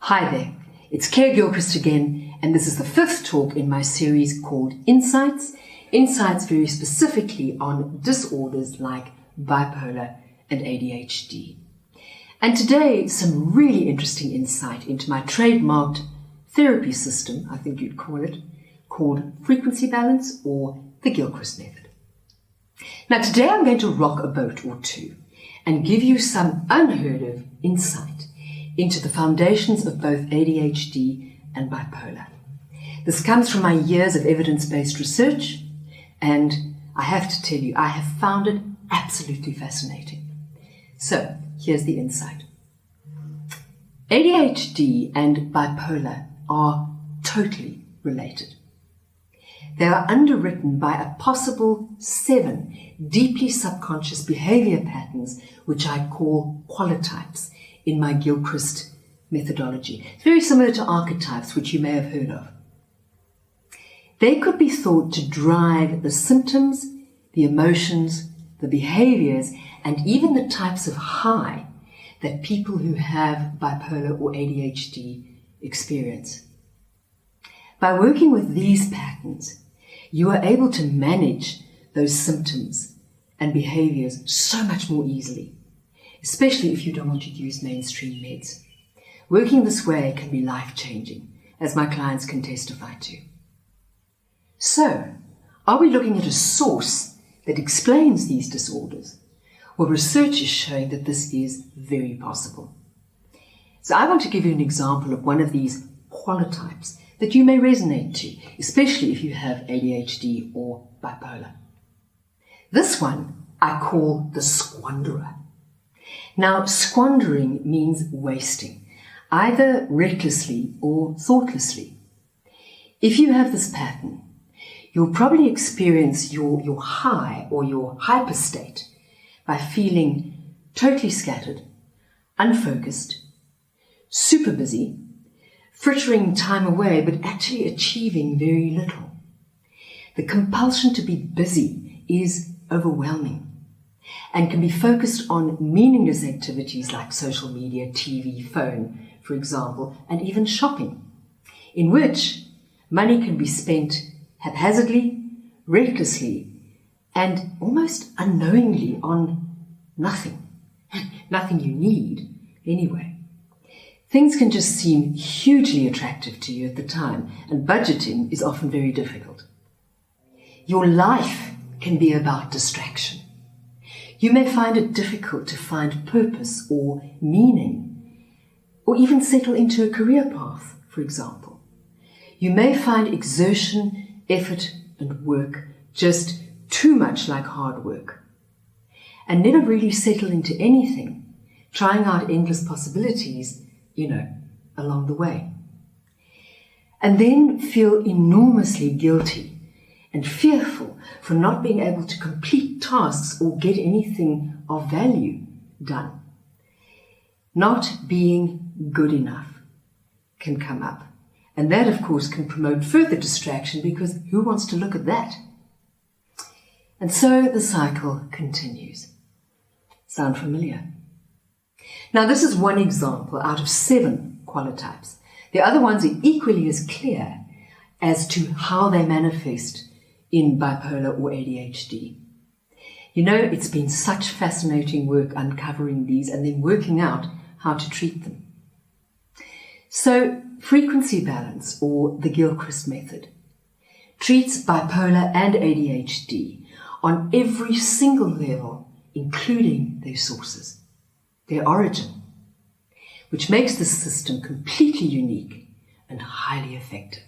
Hi there, it's Claire Gilchrist again, and this is the fifth talk in my series called Insights very specifically on disorders like bipolar and ADHD. And today, some really interesting insight into my trademarked therapy system, I think you'd call it, called frequency balance or the Gilchrist Method. Now today I'm going to rock a boat or two and give you some unheard of insight into the foundations of both ADHD and bipolar. This comes from my years of evidence-based research, and I have to tell you, I have found it absolutely fascinating. So, here's the insight. ADHD and bipolar are totally related. They are underwritten by a possible 7 deeply subconscious behavior patterns, which I call qualitypes in my Gilchrist methodology. It's very similar to archetypes, which you may have heard of. They could be thought to drive the symptoms, the emotions, the behaviors, and even the types of high that people who have bipolar or ADHD experience. By working with these patterns, you are able to manage those symptoms and behaviors so much more easily, especially if you don't want to use mainstream meds. Working this way can be life-changing, as my clients can testify to. So, are we looking at a source that explains these disorders? Well, research is showing that this is very possible. So I want to give you an example of one of these qualitypes that you may resonate to, especially if you have ADHD or bipolar. This one I call the squanderer. Now, squandering means wasting, either recklessly or thoughtlessly. If you have this pattern, you'll probably experience your high or your hyper state by feeling totally scattered, unfocused, super busy, frittering time away, but actually achieving very little. The compulsion to be busy is overwhelming and can be focused on meaningless activities like social media, TV, phone, for example, and even shopping, in which money can be spent haphazardly, recklessly, and almost unknowingly on nothing. Nothing you need, anyway. Things can just seem hugely attractive to you at the time, and budgeting is often very difficult. Your life can be about distraction. You may find it difficult to find purpose or meaning, or even settle into a career path, for example. You may find exertion, effort, and work just too much like hard work, and never really settle into anything, trying out endless possibilities, along the way. And then feel enormously guilty and fearful for not being able to complete tasks or get anything of value done. Not being good enough can come up. And that, of course, can promote further distraction because who wants to look at that? And so the cycle continues. Sound familiar? Now, this is one example out of 7 qualitypes. The other ones are equally as clear as to how they manifest in bipolar or ADHD. It's been such fascinating work uncovering these and then working out how to treat them. So, frequency balance, or the Gilchrist Method, treats bipolar and ADHD on every single level, including their sources, their origin, which makes this system completely unique and highly effective.